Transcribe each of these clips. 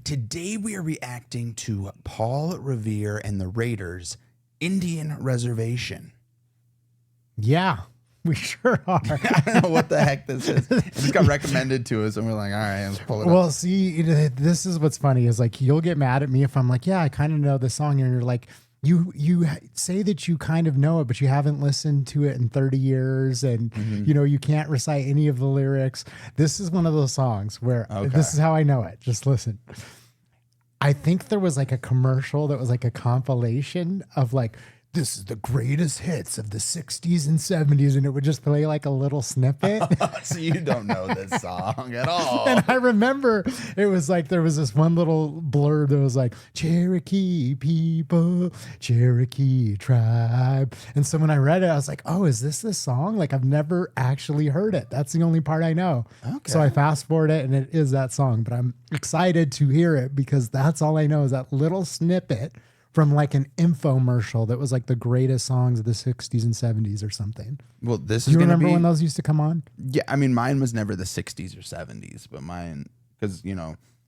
Today we are reacting to Paul Revere and the Raiders' Indian Reservation. Yeah, we sure are. I don't know what the heck this is. It just got recommended to us, and we're like, all right, let's pull it up. Well, see, this is what's funny is like you'll get mad at me if I'm like, yeah, I kind of know the song, and you're like, you say that you kind of know it, but you haven't listened to it in 30 years, and you can't recite any of the lyrics. This is one of those songs where this is how I know it. Just listen. I think there was like a commercial that was like a compilation of like, this is the greatest hits of the 60s and 70s, and it would just play like a little snippet. So you don't know this song at all. And I remember it was like there was this one little blurb that was like, Cherokee people, Cherokee tribe. And so when I read it, I was like, oh, is this the song? Like I've never actually heard it. That's the only part I know. Okay. So I fast forward it and it is that song, but I'm excited to hear it because that's all I know is that little snippet from like an infomercial that was like the greatest songs of the 60s and 70s or something. Well, this Do is you going to remember be... when those used to come on? Yeah, I mean, mine was never the 60s or 70s, but mine, because,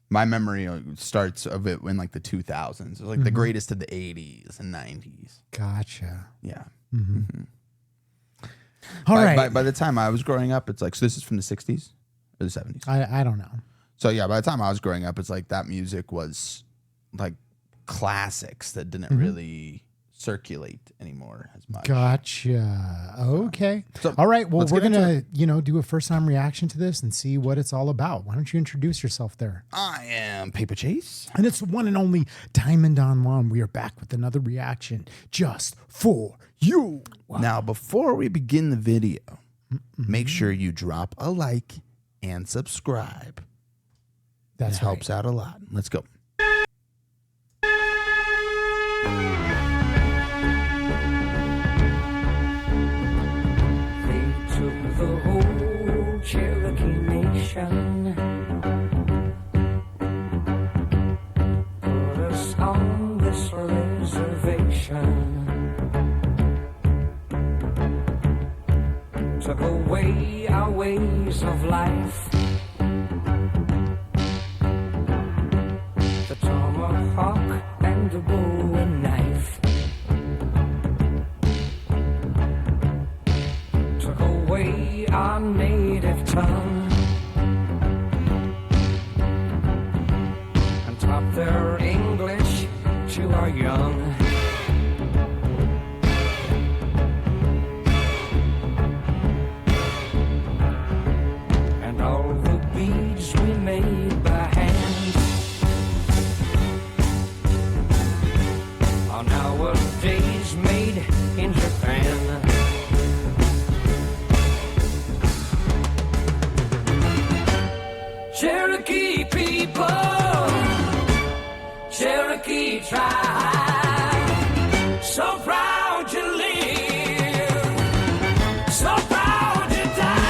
my memory starts of it in like the 2000s. It was like the greatest of the 80s and 90s. Gotcha. Yeah. All right. By the time I was growing up, it's like, so this is from the 60s or the 70s? I don't know. So yeah, by the time I was growing up, it's like that music was like classics that didn't really circulate anymore as much. Gotcha. Okay. So, all right. Well, we're going to, do a first time reaction to this and see what it's all about. Why don't you introduce yourself there? I am Paper Chase. And it's the one and only Diamond Don Juan. We are back with another reaction just for you. Wow. Now, before we begin the video, make sure you drop a like and subscribe. That helps out a lot. Let's go. The whole Cherokee Nation, put us on this reservation, took away our ways of life, the tomahawk and the bow and knife. Away our native tongue and taught their English to our young. And all the beads we made by hand are nowadays made in Japan. Cherokee people, Cherokee tribe, so proud to live, so proud to die.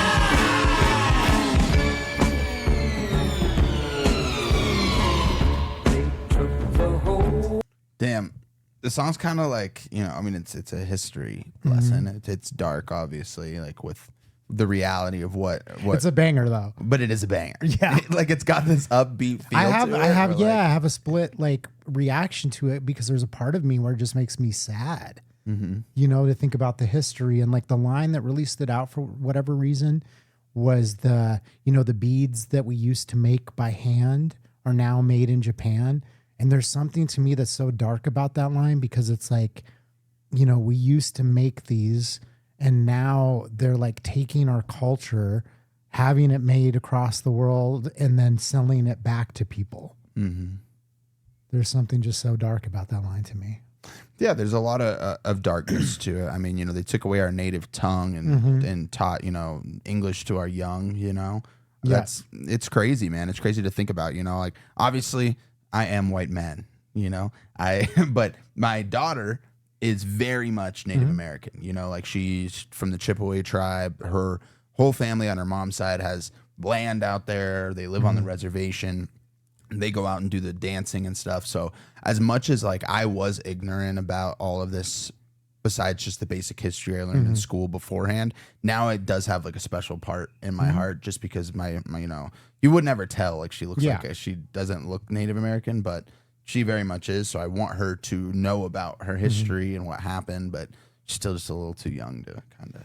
They took the whole... Damn, the song's kind of like, it's a history lesson. It's dark, obviously, like with the reality of what it's a banger though, but it is a banger. Yeah. Like it's got this upbeat feel. I have I have a split like reaction to it because there's a part of me where it just makes me sad, to think about the history. And like the line that really stood out for whatever reason was the beads that we used to make by hand are now made in Japan. And there's something to me that's so dark about that line because it's like, we used to make these and now they're like taking our culture, having it made across the world, and then selling it back to people. There's something just so dark about that line to me. Yeah, there's a lot of darkness to it. I mean, they took away our native tongue and taught, English to our young, It's crazy, man. It's crazy to think about, like obviously I am white man, but my daughter is very much Native American, like she's from the Chippewa tribe. Her whole family on her mom's side has land out there. They live on the reservation. They go out and do the dancing and stuff. So as much as like I was ignorant about all of this besides just the basic history I learned in school beforehand. Now it does have like a special part in my heart, just because my you know, you would never tell, like she looks like she doesn't look Native American, but she very much is. So I want her to know about her history and what happened, but she's still just a little too young to kind of.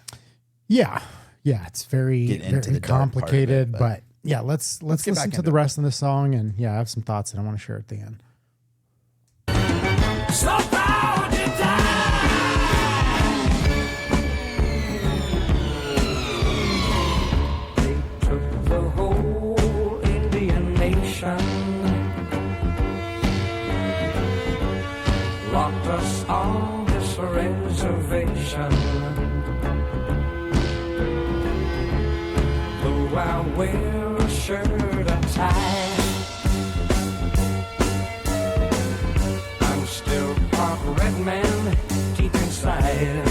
Yeah, it's very complicated, but yeah, let's listen to the rest of the song, and I have some thoughts that I want to share at the end. So proud to die. They took the whole Indian nation, locked us on this reservation. Though I wear a shirt and tie, still part red man deep inside.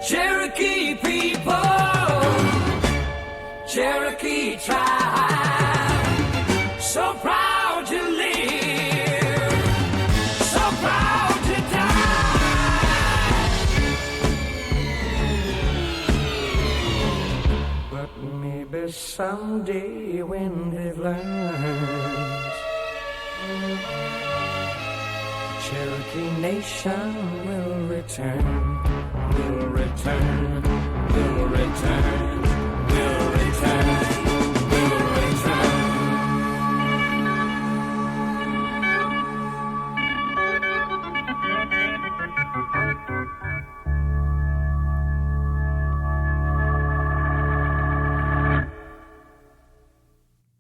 Cherokee people, Cherokee tribe, so proud to live, so proud to die. But maybe someday when they've learned, the Cherokee nation will return, will return, will return, will return, will return.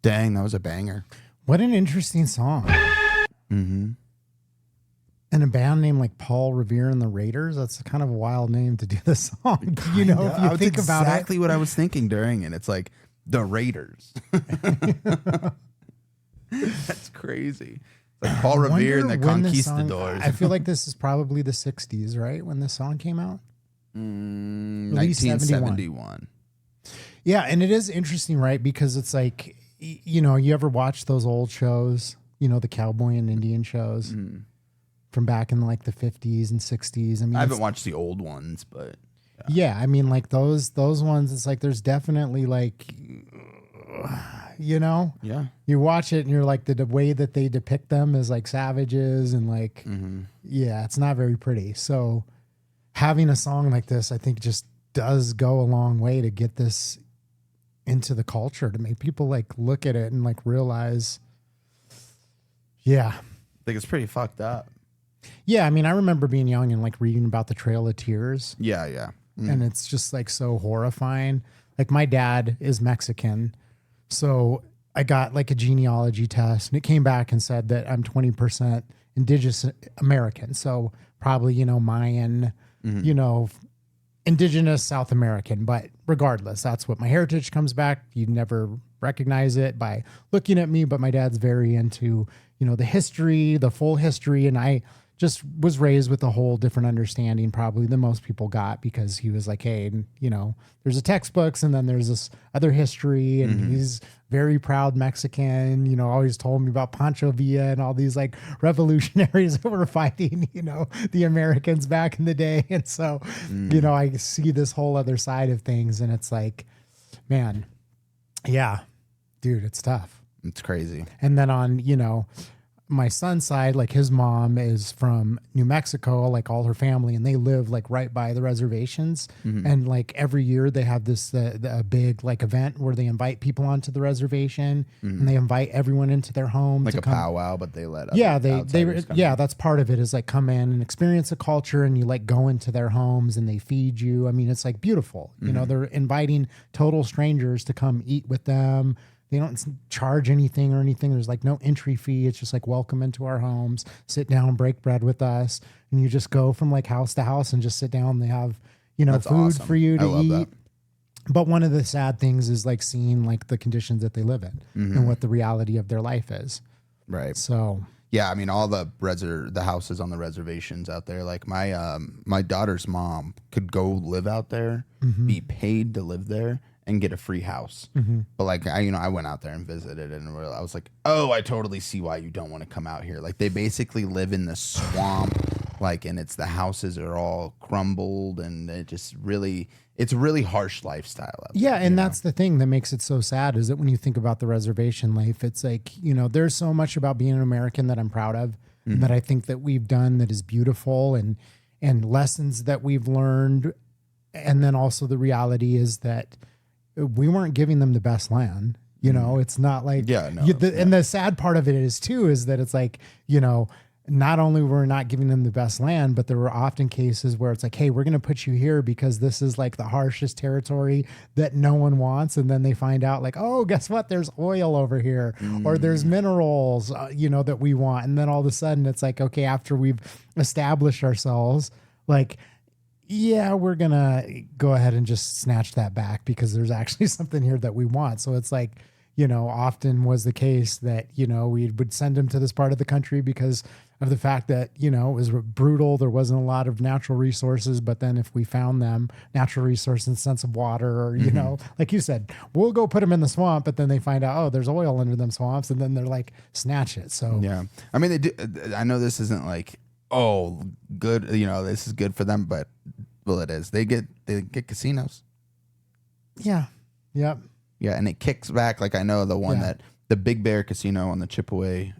Dang, that was a banger. What an interesting song. Mm-hmm. And a band named like Paul Revere and the Raiders. That's kind of a wild name to do the song. You know, if you think about it. Exactly what I was thinking during it. It's like the Raiders. That's crazy. It's like Paul Revere and the Conquistadors. I feel like this is probably the 60s, right? When this song came out? 1971. Yeah, and it is interesting, right? Because it's like, you know, you ever watch those old shows, you know, the cowboy and Indian shows from back in like the 50s and 60s. I mean, I haven't watched the old ones, but I mean, like those ones, it's like there's definitely like, you know, you watch it and you're like the way that they depict them as like savages and like, it's not very pretty. So having a song like this, I think just does go a long way to get this into the culture, to make people like look at it and like realize, I think it's pretty fucked up. Yeah, I mean, I remember being young and like reading about the Trail of Tears. Yeah. And it's just like so horrifying. Like my dad is Mexican, so I got like a genealogy test and it came back and said that I'm 20% indigenous American. So probably, you know, Mayan, you know, indigenous South American, but regardless, that's what my heritage comes back. You never recognize it by looking at me, but my dad's very into, you know, the history, the full history. And I just was raised with a whole different understanding probably than most people got, because he was like, hey, you know, there's a textbooks and then there's this other history, and he's very proud Mexican, you know, always told me about Pancho Villa and all these like revolutionaries that were fighting, you know, the Americans back in the day. And so, you know, I see this whole other side of things, and it's like, man, dude, it's tough. It's crazy. And then on, you know, my son's side, like his mom is from New Mexico, like all her family, and they live like right by the reservations. And like every year they have this a big like event where they invite people onto the reservation, and they invite everyone into their home, like to a come. powwow, but they let they that's part of it, is like come in and experience a culture, and you like go into their homes and they feed you. I mean, it's like beautiful. You know, they're inviting total strangers to come eat with them. They don't charge anything or anything. There's like no entry fee. It's just like, welcome into our homes, sit down, break bread with us. And you just go from like house to house and just sit down. They have, you know, That's food awesome. for you to eat. That. But one of the sad things is like seeing like the conditions that they live in and what the reality of their life is. Right. So, yeah, I mean, all the houses on the reservations out there, like my daughter's mom could go live out there, be paid to live there, and get a free house. Mm-hmm. But like I went out there and visited, and I was like, oh, I totally see why you don't want to come out here. Like they basically live in the swamp, like, and the houses are all crumbled, and it's a really harsh lifestyle out there, Yeah, and that's the thing that makes it so sad is that when you think about the reservation life, it's like, there's so much about being an American that I'm proud of, and that I think that we've done that is beautiful, and lessons that we've learned. And then also the reality is that we weren't giving them the best land. It's not like, and the sad part of it is too, is that it's like, not only were we not giving them the best land, but there were often cases where it's like, hey, we're going to put you here because this is like the harshest territory that no one wants. And then they find out like, oh, guess what? There's oil over here, or there's minerals, that we want. And then all of a sudden it's like, okay, after we've established ourselves, like, yeah, we're going to go ahead and just snatch that back because there's actually something here that we want. So it's like, often was the case that, we would send them to this part of the country because of the fact that, it was brutal. There wasn't a lot of natural resources. But then if we found them natural resources in the sense of water, or, like you said, we'll go put them in the swamp, but then they find out, oh, there's oil under them swamps. And then they're like, snatch it. So, yeah, I mean, they do. I know this isn't like, oh, good, this is good for them, but well, it is. They get casinos. Yeah. Yep. Yeah, and it kicks back. Like I know the one that the Big Bear Casino on the Chippewa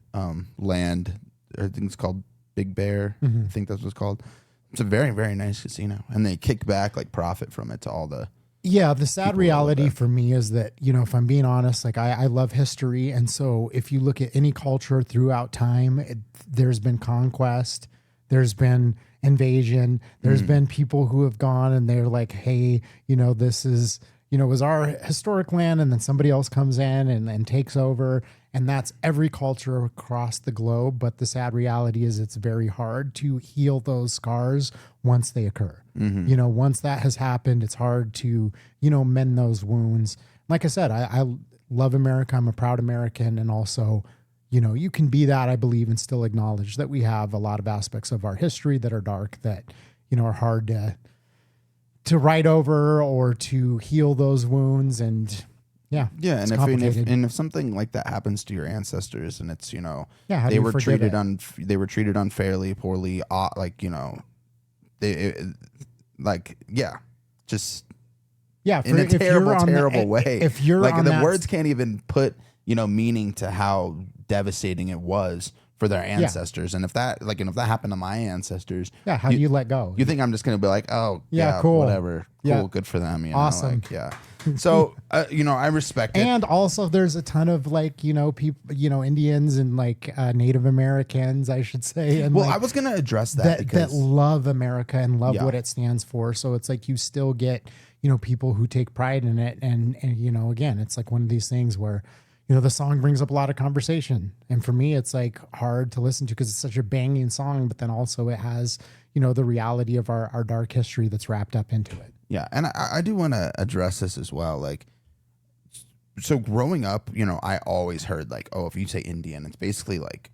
land. I think it's called Big Bear. I think that's what it's called. It's a very, very nice casino, and they kick back like profit from it to all the. Yeah, the sad reality for me is that, if I'm being honest, like I love history. And so if you look at any culture throughout time, there's been conquest, there's been invasion, there's been people who have gone and they're like, hey, this is, was our historic land, and then somebody else comes in and takes over. And that's every culture across the globe. But the sad reality is it's very hard to heal those scars once they occur. Once that has happened, it's hard to, mend those wounds. Like I said, I love America. I'm a proud American. And also, you can be that, I believe, and still acknowledge that we have a lot of aspects of our history that are dark, that, are hard to write over or to heal those wounds. And yeah, and if something like that happens to your ancestors, and it's they were treated unfairly, poorly, in a terrible way. If you're like on the words can't even put meaning to how devastating it was for their ancestors. And if that happened to my ancestors, how do you let go? You think I'm just going to be like, oh cool, whatever, cool, good for them, awesome, So I respect it. And also there's a ton of people, Indians and Native Americans, I should say. And I was going to address that love America and love what it stands for. So it's like you still get people who take pride in it, and again, it's like one of these things where the song brings up a lot of conversation. And for me, it's like hard to listen to because it's such a banging song, but then also it has, the reality of our dark history that's wrapped up into it. Yeah. And I do want to address this as well. Like, so growing up, I always heard like, oh, if you say Indian, it's basically like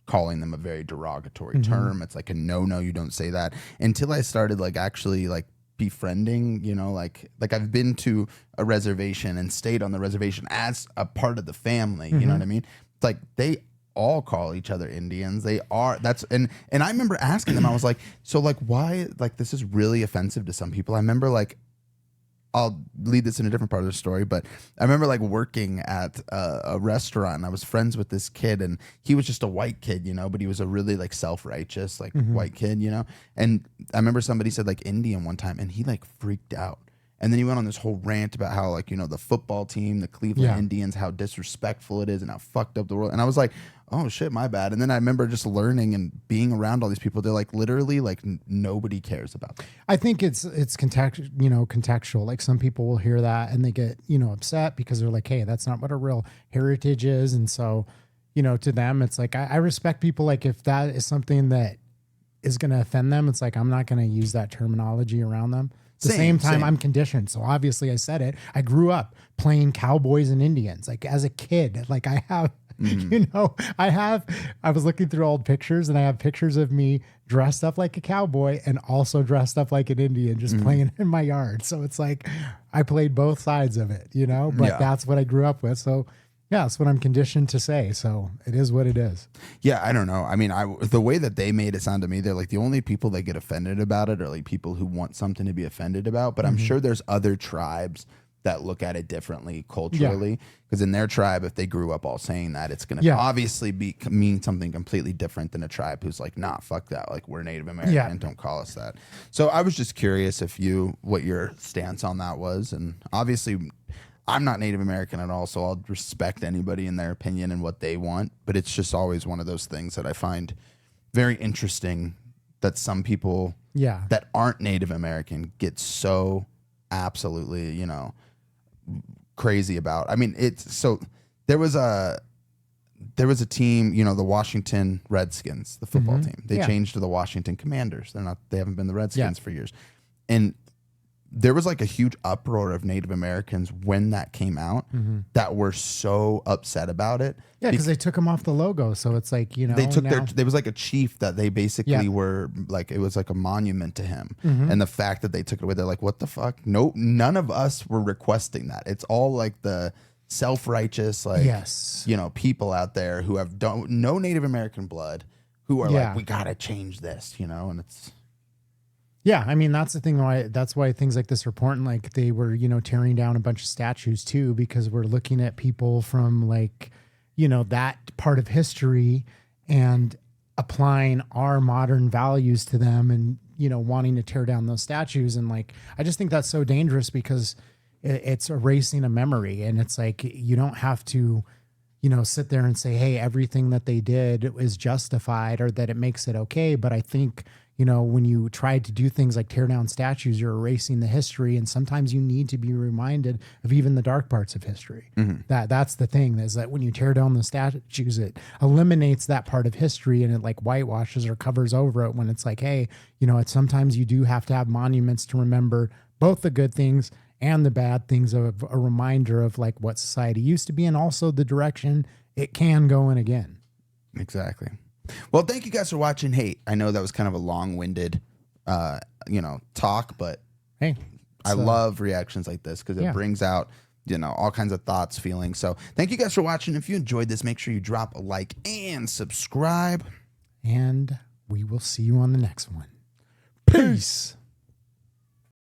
calling them a very derogatory term. It's like a no, you don't say that, until I started like actually like befriending, like I've been to a reservation and stayed on the reservation as a part of the family. You know what I mean? It's like they all call each other Indians. And I remember asking them, I was like, so like why, like this is really offensive to some people. I remember like, I'll lead this in a different part of the story, but I remember like working at a restaurant, and I was friends with this kid, and he was just a white kid, but he was a really like self-righteous, like white kid, and I remember somebody said like Indian one time, and he like freaked out. And then he went on this whole rant about how like, the football team, the Cleveland Indians, how disrespectful it is and how fucked up the world. And I was like, oh shit, my bad. And then I remember just learning and being around all these people. They're like literally like nobody cares about them. I think it's contextual. Like some people will hear that and they get, upset because they're like, hey, that's not what our real heritage is. And so, to them, it's like, I respect people. Like if that is something that is going to offend them, it's like, I'm not going to use that terminology around them. At the same time, I'm conditioned. So obviously I said it. I grew up playing cowboys and Indians. Like as a kid, like I have You know, I was looking through old pictures and I have pictures of me dressed up like a cowboy and also dressed up like an Indian, just playing in my yard. So it's like I played both sides of it, you know, but that's what I grew up with. So yeah, that's what I'm conditioned to say. So it is what it is. Yeah, I don't know. I mean, the way that they made it sound to me, they're like the only people that get offended about it are like people who want something to be offended about. But I'm sure there's other tribes that look at it differently culturally. Because in their tribe, if they grew up all saying that, it's going to obviously mean something completely different than a tribe who's like, nah, fuck that. Like, we're Native American. Don't call us that. So I was just curious what your stance on that was. And obviously, I'm not Native American at all, so I'll respect anybody in their opinion and what they want. But it's just always one of those things that I find very interesting that some people that aren't Native American get so absolutely, you know, crazy about. I mean, there was a team, you know, the Washington Redskins, the football team. They changed to the Washington Commanders. They haven't been the Redskins for years. And there was like a huge uproar of Native Americans when that came out that were so upset about it. Yeah, because they took them off the logo. So it's like, you know, they took there was like a chief that they basically were like, it was like a monument to him. And the fact that they took it away, they're like, what the fuck? No, none of us were requesting that. It's all like the self-righteous, like, you know, people out there who have no Native American blood who are like, we got to change this, you know, and it's. Yeah, I mean, that's the thing. That's why things like this are important. Like they were, you know, tearing down a bunch of statues too, because we're looking at people from like, you know, that part of history and applying our modern values to them and, you know, wanting to tear down those statues. And like, I just think that's so dangerous because it's erasing a memory. And it's like, you don't have to, you know, sit there and say, hey, everything that they did is justified or that it makes it okay. But I think, you know, when you try to do things like tear down statues, you're erasing the history. And sometimes you need to be reminded of even the dark parts of history. That's the thing, is that when you tear down the statues, it eliminates that part of history and it like whitewashes or covers over it when it's like, hey, you know, sometimes you do have to have monuments to remember both the good things and the bad things, of a reminder of like what society used to be and also the direction it can go in again. Exactly. Well, thank you guys for watching. Hey, I know that was kind of a long-winded, you know, talk, but hey, I love reactions like this because it brings out, you know, all kinds of thoughts, feelings. So thank you guys for watching. If you enjoyed this, make sure you drop a like and subscribe. And we will see you on the next one. Peace.